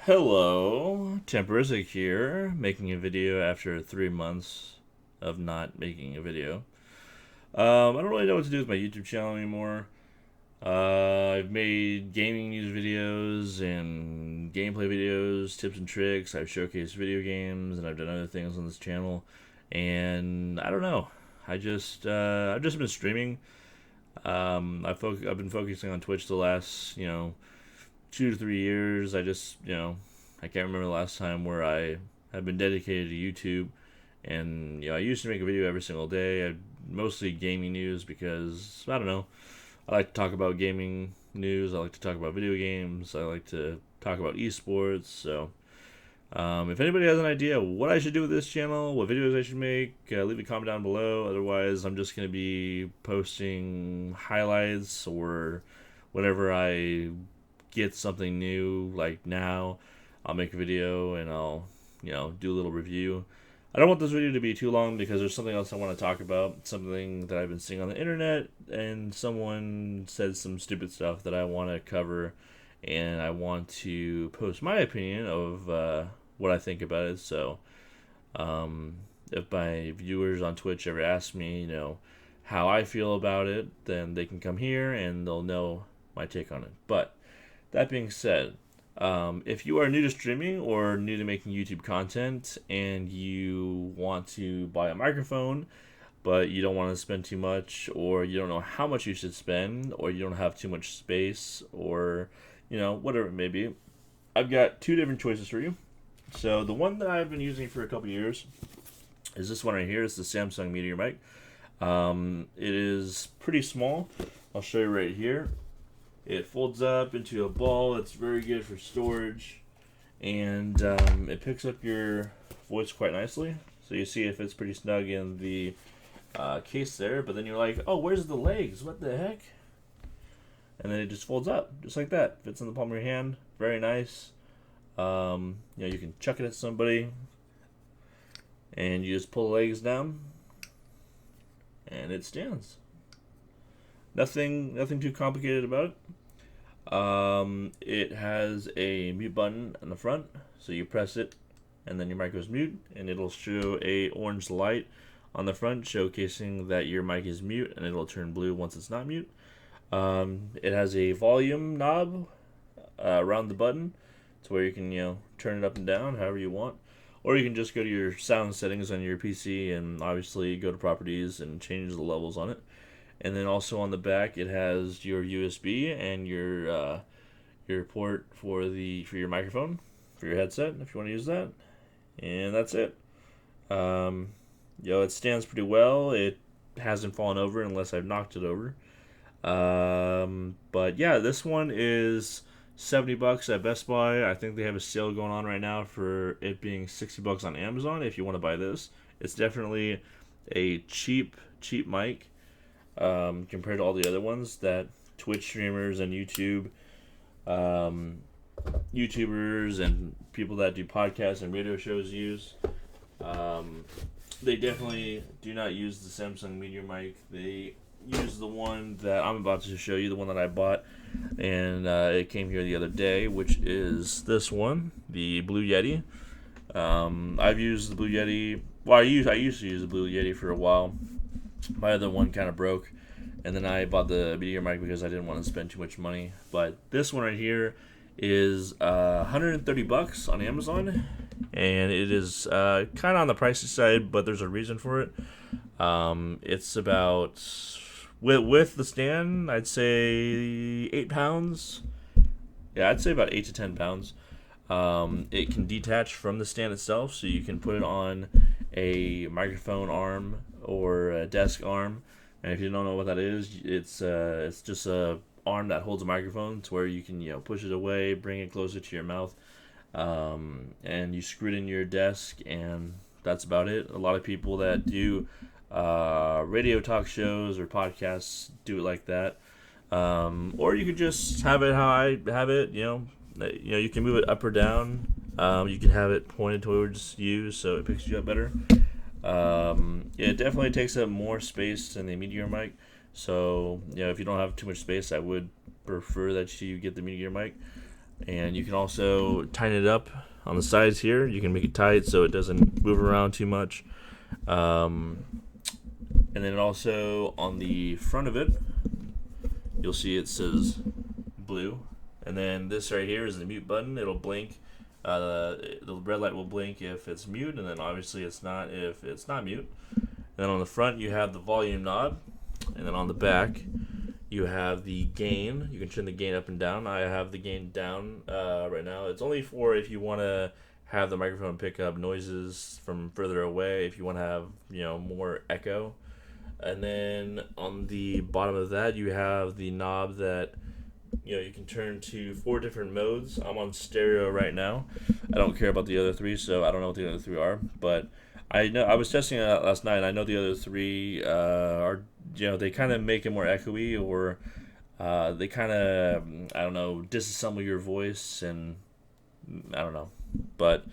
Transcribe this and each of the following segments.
Hello, Temperizic here, making a video after 3 months of not making a video. I don't really know what to do with my YouTube channel anymore. I've made gaming news videos and gameplay videos, tips and tricks. I've showcased video games and I've done other things on this channel. And I don't know. I've just been streaming. I've been focusing on Twitch the last 2 to 3 years. I can't remember the last time where I have been dedicated to YouTube. And I used to make a video every single day. Mostly gaming news because I don't know. I like to talk about gaming news. I like to talk about video games. I like to talk about esports. So if anybody has an idea what I should do with this channel, what videos I should make, leave a comment down below. Otherwise, I'm just going to be posting highlights or whenever I get something new. Like now, I'll make a video and I'll do a little review. I don't want this video to be too long because there's something else I want to talk about, something that I've been seeing on the internet, and someone said some stupid stuff that I want to cover, and I want to post my opinion of what I think about it. So if my viewers on Twitch ever ask me, how I feel about it, then they can come here and they'll know my take on it. But that being said, if you are new to streaming or new to making YouTube content and you want to buy a microphone, but you don't want to spend too much, or you don't know how much you should spend, or you don't have too much space, or, whatever it may be, I've got two different choices for you. So the one that I've been using for a couple years is this one right here. It's the Samsung Meteor mic. It is pretty small. I'll show you right here. It folds up into a ball. It's very good for storage, and it picks up your voice quite nicely. So you see it fits pretty snug in the case there, but then you're like, oh, where's the legs? What the heck? And then it just folds up, just like that. Fits in the palm of your hand. Very nice. You can chuck it at somebody, and you just pull the legs down, and it stands. Nothing too complicated about it. It has a mute button in the front, so you press it, and then your mic goes mute, and it'll show a orange light on the front, showcasing that your mic is mute, and it'll turn blue once it's not mute. It has a volume knob around the button, to where you can turn it up and down however you want, or you can just go to your sound settings on your PC and obviously go to properties and change the levels on it. And then also on the back, it has your USB and your port for your microphone, for your headset, if you want to use that. And that's it. It stands pretty well. It hasn't fallen over unless I've knocked it over. But yeah, this one is $70 at Best Buy. I think they have a sale going on right now for it being $60 on Amazon. If you want to buy this, it's definitely a cheap mic. Compared to all the other ones that Twitch streamers and YouTubers and people that do podcasts and radio shows use. They definitely do not use the Samsung Meteor mic. They use the one that I'm about to show you, the one that I bought, and it came here the other day, which is this one, the Blue Yeti. I've used the Blue Yeti. Well, I used to use the Blue Yeti for a while. My other one kind of broke, and then I bought the Meteor mic because I didn't want to spend too much money. But this one right here is $130 on Amazon, and it is kind of on the pricey side, but there's a reason for it. It's about, with the stand, I'd say 8 pounds. Yeah, I'd say about 8 to 10 pounds. It can detach from the stand itself, so you can put it on a microphone arm or a desk arm. And if you don't know what that is, it's just a arm that holds a microphone to where you can push it away, bring it closer to your mouth, and you screw it in your desk, and that's about it. A lot of people that do radio talk shows or podcasts do it like that, or you could just have it how I have it. You can move it up or down. You can have it pointed towards you so it picks you up better. It definitely takes up more space than the Meteor mic. So, if you don't have too much space, I would prefer that you get the Meteor mic. And you can also tighten it up on the sides here. You can make it tight so it doesn't move around too much. Um, and then also on the front of it, you'll see it says blue. And then this right here is the mute button. It'll blink. The red light will blink if it's mute, and then obviously it's not if it's not mute. And then on the front, you have the volume knob. And then on the back, you have the gain. You can turn the gain up and down. I have the gain down right now. It's only for if you want to have the microphone pick up noises from further away, if you want to have, more echo. And then on the bottom of that, you have the knob that you can turn to 4 different modes. I'm on stereo right now. I don't care about the other 3, so I don't know what the other 3 are. But I know I was testing it out last night. And I know the other 3 are they kind of make it more echoey, or they kind of I don't know, disassemble your voice, and I don't know. But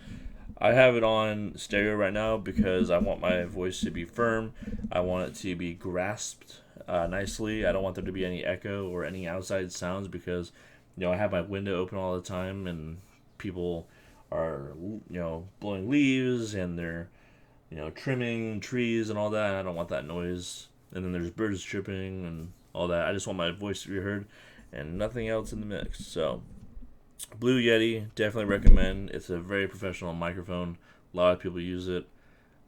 I have it on stereo right now because I want my voice to be firm. I want it to be grasped nicely. I don't want there to be any echo or any outside sounds because, I have my window open all the time and people are, blowing leaves and they're, trimming trees and all that. I don't want that noise. And then there's birds chirping and all that. I just want my voice to be heard and nothing else in the mix. So, Blue Yeti, definitely recommend. It's a very professional microphone. A lot of people use it.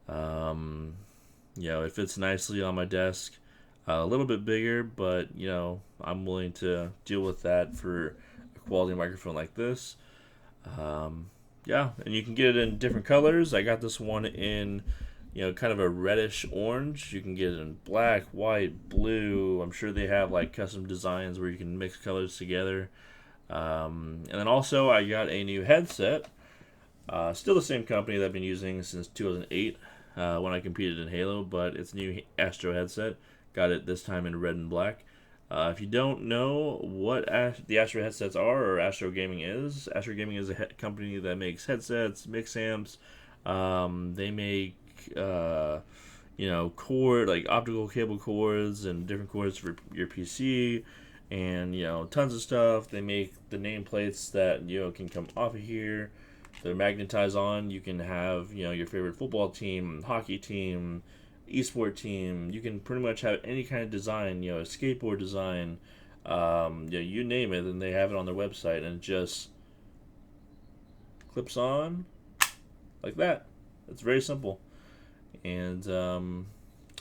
It fits nicely on my desk. A little bit bigger, but I'm willing to deal with that for a quality microphone like this. And you can get it in different colors. I got this one in, kind of a reddish orange. You can get it in black, white, blue. I'm sure they have like custom designs where you can mix colors together. And then also I got a new headset. Still the same company that I've been using since 2008 when I competed in Halo, but it's a new Astro headset. Got it this time in red and black. If you don't know what the Astro headsets are or Astro Gaming is a company that makes headsets, mix amps. They make cord, like optical cable cords and different cords for your PC, and tons of stuff. They make the nameplates that can come off of here. They're magnetized on. You can have your favorite football team, hockey team, esport team. You can pretty much have any kind of design, a skateboard design, you name it, and they have it on their website, and it just clips on like that. It's very simple. And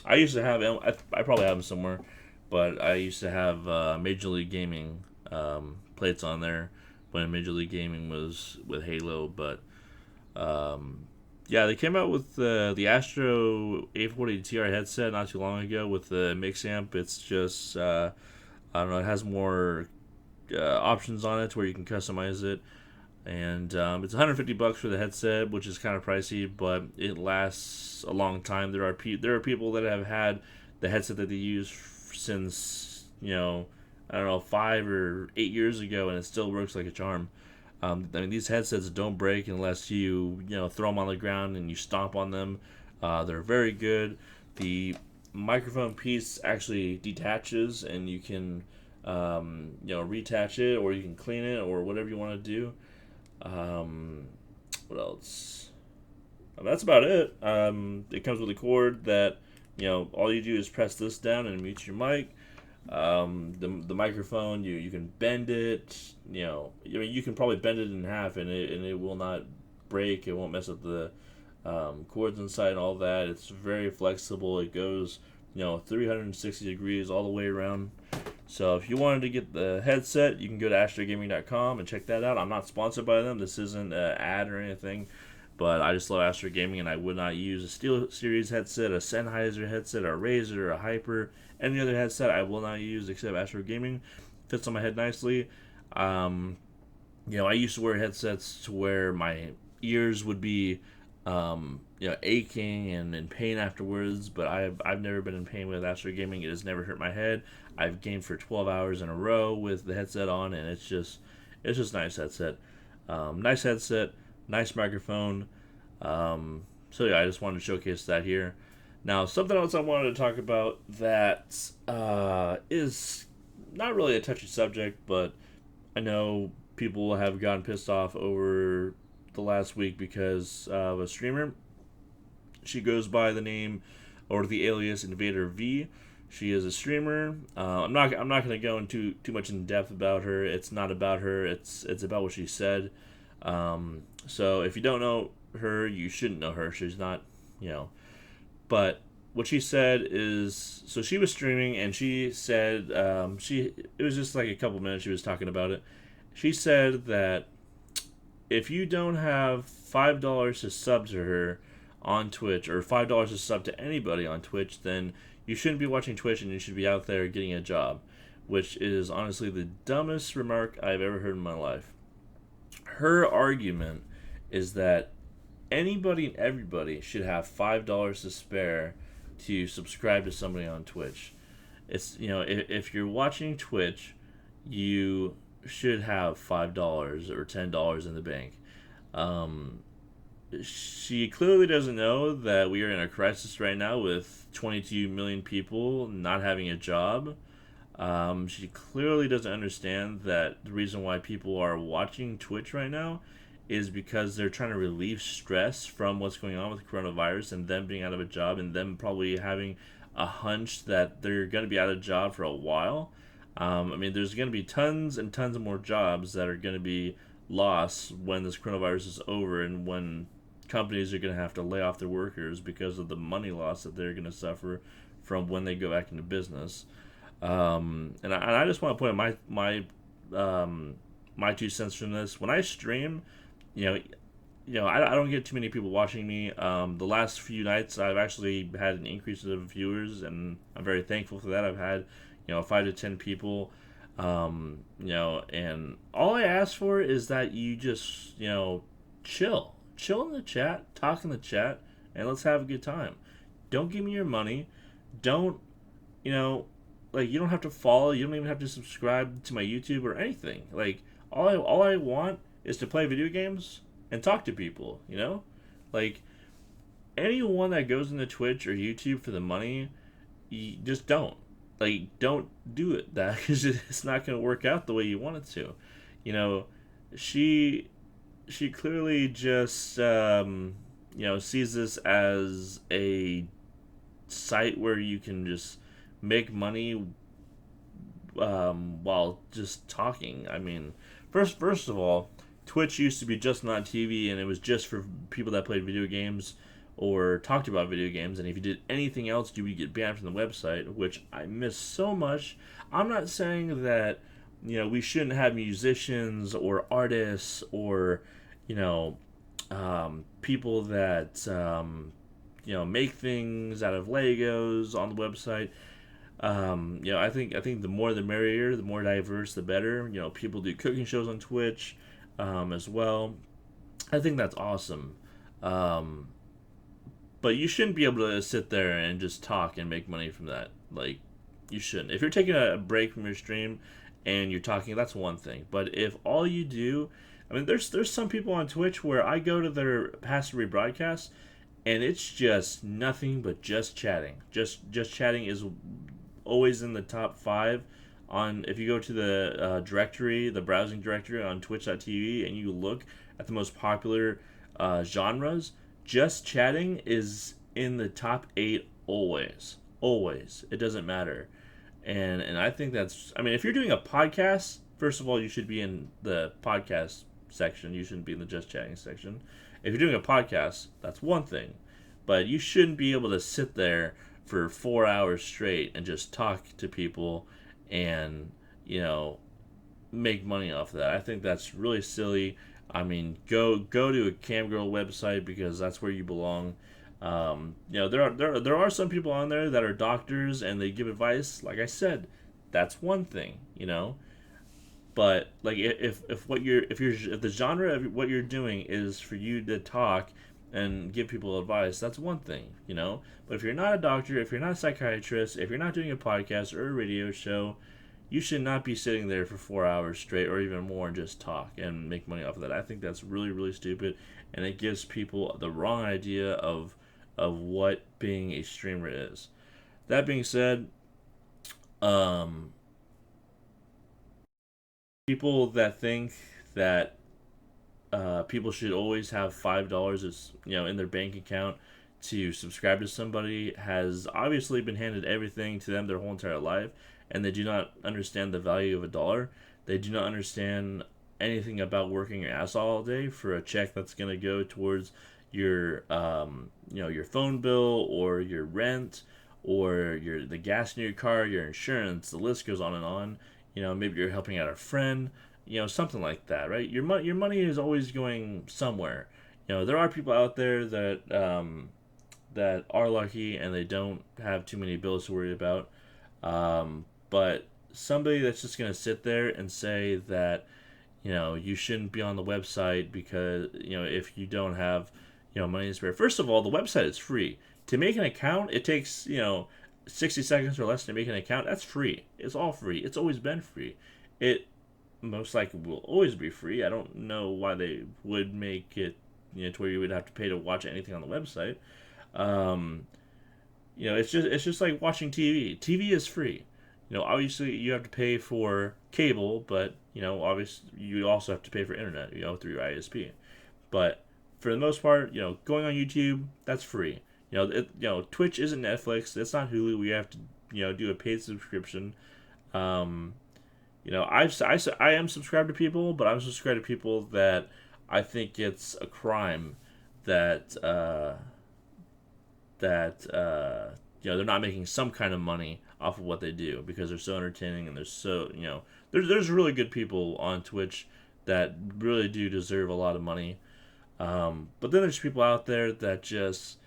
I used to have, I probably have them somewhere, but I used to have Major League Gaming plates on there when Major League Gaming was with Halo. But they came out with the Astro A40 TR headset not too long ago with the mix amp. It's just I don't know. It has more options on it where you can customize it, and it's $150 for the headset, which is kind of pricey, but it lasts a long time. There are people that have had the headset that they use since I don't know, 5 or 8 years ago, and it still works like a charm. These headsets don't break unless you throw them on the ground and you stomp on them. They're very good. The microphone piece actually detaches, and you can retach it, or you can clean it, or whatever you want to do. What else? That's about it. It comes with a cord that all you do is press this down and mute your mic. The microphone, you can bend it. You can probably bend it in half, and it will not break. It won't mess up the cords inside and all that. It's very flexible. It goes 360 degrees all the way around. So if you wanted to get the headset, you can go to astrogaming.com and check that out. I'm not sponsored by them. This isn't an ad or anything, but I just love Astro Gaming, and I would not use a SteelSeries headset, a Sennheiser headset, a Razer, a Hyper, any other headset I will not use except Astro Gaming. Fits on my head nicely. I used to wear headsets to where my ears would be aching and in pain afterwards, but I've never been in pain with Astro Gaming. It has never hurt my head. I've gamed for 12 hours in a row with the headset on, and it's just nice headset. Nice headset, nice microphone. I just wanted to showcase that here. Now, something else I wanted to talk about that is not really a touchy subject, but I know people have gotten pissed off over the last week because of a streamer. She goes by the name or the alias Invader V. She is a streamer. I'm not going to go into too much in depth about her. It's not about her. It's about what she said. So if you don't know her, you shouldn't know her. She's not, you know. But what she said is, so she was streaming and she said, it was just like a couple minutes she was talking about it. She said that if you don't have $5 to sub to her on Twitch, or $5 to sub to anybody on Twitch, then you shouldn't be watching Twitch and you should be out there getting a job, which is honestly the dumbest remark I've ever heard in my life. Her argument is that anybody and everybody should have $5 to spare to subscribe to somebody on Twitch. It's, if you're watching Twitch, you should have $5 or $10 in the bank. She clearly doesn't know that we are in a crisis right now with 22 million people not having a job. She clearly doesn't understand that the reason why people are watching Twitch right now is because they're trying to relieve stress from what's going on with coronavirus and them being out of a job and them probably having a hunch that they're going to be out of a job for a while. There's going to be tons and tons of more jobs that are going to be lost when this coronavirus is over and when companies are going to have to lay off their workers because of the money loss that they're going to suffer from when they go back into business. And I just want to put in my 2 cents from this. When I stream, I don't get too many people watching me. The last few nights, I've actually had an increase of viewers, and I'm very thankful for that. I've had, 5 to 10 people, and all I ask for is that you just, chill in the chat, talk in the chat, and let's have a good time. Don't give me your money. Don't, you don't have to follow. You don't even have to subscribe to my YouTube or anything. Like, all I want is to play video games and talk to people, Like, anyone that goes into Twitch or YouTube for the money, you just don't. Like, don't do it, that, because it's not going to work out the way you want it to. She clearly just, sees this as a site where you can just make money while just talking. First of all, Twitch used to be just not TV, and it was just for people that played video games or talked about video games. And if you did anything else, you would get banned from the website, which I miss so much. I'm not saying that we shouldn't have musicians or artists or people that make things out of Legos on the website. I think the more the merrier, the more diverse the better. People do cooking shows on Twitch as well. I think that's awesome. But you shouldn't be able to sit there and just talk and make money from that. Like, you shouldn't. If you're taking a break from your stream and you're talking, that's one thing. But if all you do, there's some people on Twitch where I go to their past rebroadcasts and it's just nothing but just chatting. Just chatting is always in the top 5 on. If you go to the directory, the browsing directory on Twitch.tv, and you look at the most popular genres, just chatting is in the top 8 always. Always. It doesn't matter. And I think that's, if you're doing a podcast, first of all, you should be in the podcast section. You shouldn't be in the just chatting section. If you're doing a podcast, that's one thing. But you shouldn't be able to sit there for 4 hours straight and just talk to people and, make money off of that. I think that's really silly. Go to a camgirl website because that's where you belong. There are some people on there that are doctors and they give advice. Like I said, that's one thing, But like if the genre of what you're doing is for you to talk and give people advice, that's one thing, But if you're not a doctor, if you're not a psychiatrist, if you're not doing a podcast or a radio show, you should not be sitting there for 4 hours straight or even more and just talk and make money off of that. I think that's really, really stupid, and it gives people the wrong idea of what being a streamer is. That being said, people that think that people should always have $5 as in their bank account to subscribe to somebody has obviously been handed everything to them their whole entire life, and they do not understand the value of a dollar. They do not understand anything about working your ass all day for a check that's going to go towards your your phone bill or your rent or the gas in your car, your insurance. The list goes on and on. Maybe you're helping out a friend, something like that, right? Your money is always going somewhere. There are people out there that are lucky and they don't have too many bills to worry about. But somebody that's just gonna sit there and say that you shouldn't be on the website because if you don't have money to spare. First of all, the website is free. To make an account, it takes 60 seconds or less to make an account. That's free. It's all free. It's always been free. It most likely will always be free. I don't know why they would make it to where you would have to pay to watch anything on the website. Um, it's just like watching TV. TV is free. Obviously you have to pay for cable, but obviously you also have to pay for internet, through your ISP. But for the most part, going on YouTube, that's free. Twitch isn't Netflix. It's not Hulu. We have to, do a paid subscription. Um, I am subscribed to people, but I'm subscribed to people that I think it's a crime that they're not making some kind of money off of what they do because they're so entertaining and they're so there's really good people on Twitch that really do deserve a lot of money. But then there's people out there that just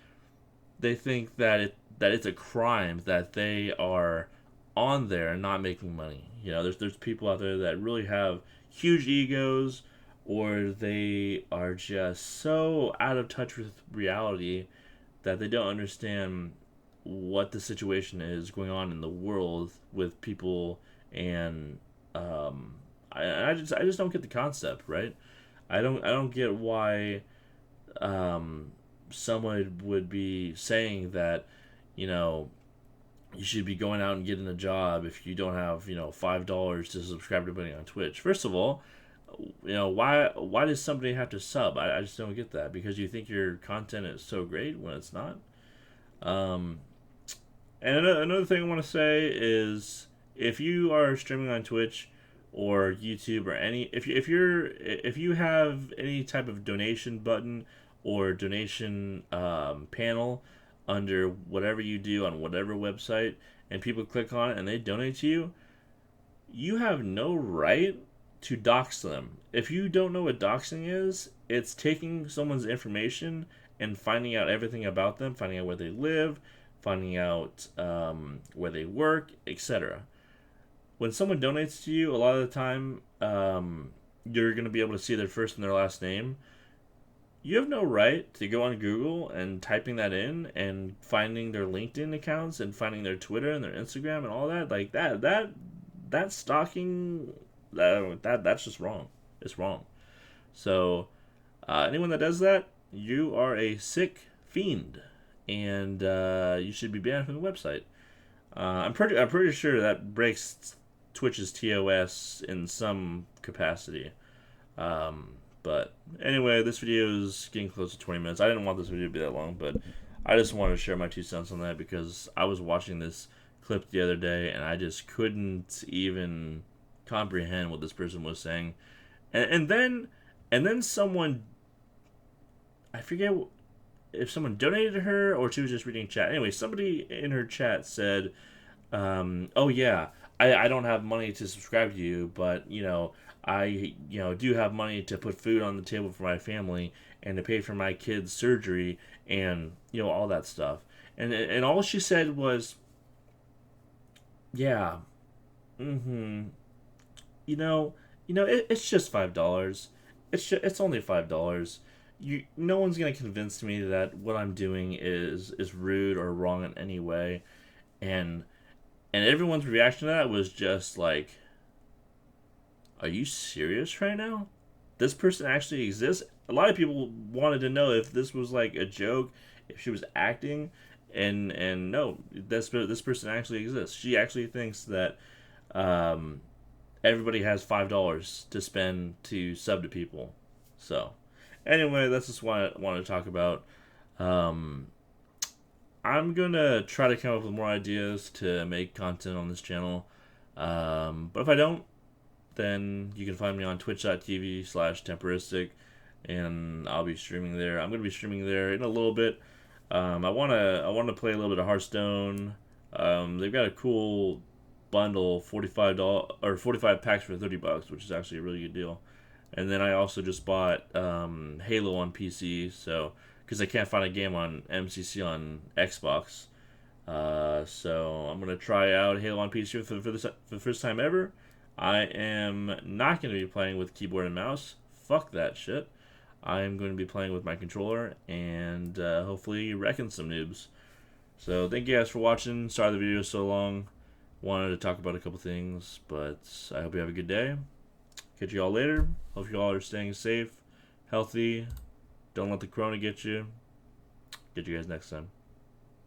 they think that it's a crime that they are on there and not making money. There's people out there that really have huge egos, or they are just so out of touch with reality that they don't understand what the situation is going on in the world with people, and I just don't get the concept, right? I don't get why someone would be saying that you know you should be going out and getting a job if you don't have $5 to subscribe to anybody on Twitch. First of all, why does somebody have to sub? I just don't get that, because you think your content is so great when it's not. um and another thing I want to say is, if you are streaming on Twitch or YouTube or if you have any type of donation button or donation panel under whatever you do on whatever website, and people click on it and they donate to you, you have no right to dox them. If you don't know what doxing is, it's taking someone's information and finding out everything about them, finding out where they live, finding out where they work, etc. When someone donates to you, a lot of the time, you're going to be able to see their first and their last name. You have no right to go on Google and typing that in and finding their LinkedIn accounts and finding their Twitter and their Instagram and all that. Like that stalking, that's just wrong. It's wrong. So anyone that does that, you are a sick fiend, and you should be banned from the website. I'm pretty sure that breaks Twitch's TOS in some capacity. But anyway, this video is getting close to 20 minutes. I didn't want this video to be that long, but I just wanted to share my 2 cents on that, because I was watching this clip the other day and I just couldn't even comprehend what this person was saying. And then someone, I forget if someone donated to her or she was just reading chat. Anyway, somebody in her chat said, "Oh yeah, I don't have money to subscribe to you, but I do have money to put food on the table for my family and to pay for my kids' surgery and all that stuff." And all she said was, "Yeah, mm-hmm. It's just $5. It's only $5. No one's gonna convince me that what I'm doing is rude or wrong in any way." And everyone's reaction to that was just like, are you serious right now? This person actually exists? A lot of people wanted to know if this was like a joke, if she was acting, and no, this person actually exists. She actually thinks that everybody has $5 to spend to sub to people. So, anyway, that's just what I want to talk about. Um, I'm gonna try to come up with more ideas to make content on this channel. But if I don't, then you can find me on twitch.tv/temporistic, and I'll be streaming there. I'm gonna be streaming there in a little bit. I wanna play a little bit of Hearthstone. They've got a cool bundle, $45 or 45 packs for $30, which is actually a really good deal. And then I also just bought Halo on PC, so because I can't find a game on MCC on Xbox, so I'm gonna try out Halo on PC for the first time ever. I am not gonna be playing with keyboard and mouse. Fuck that shit. I am going to be playing with my controller and hopefully wrecking some noobs. So thank you guys for watching. Sorry the video is so long. Wanted to talk about a couple things, but I hope you have a good day. Catch you all later. Hope you all are staying safe, healthy. Don't let the corona get you. Get you guys next time.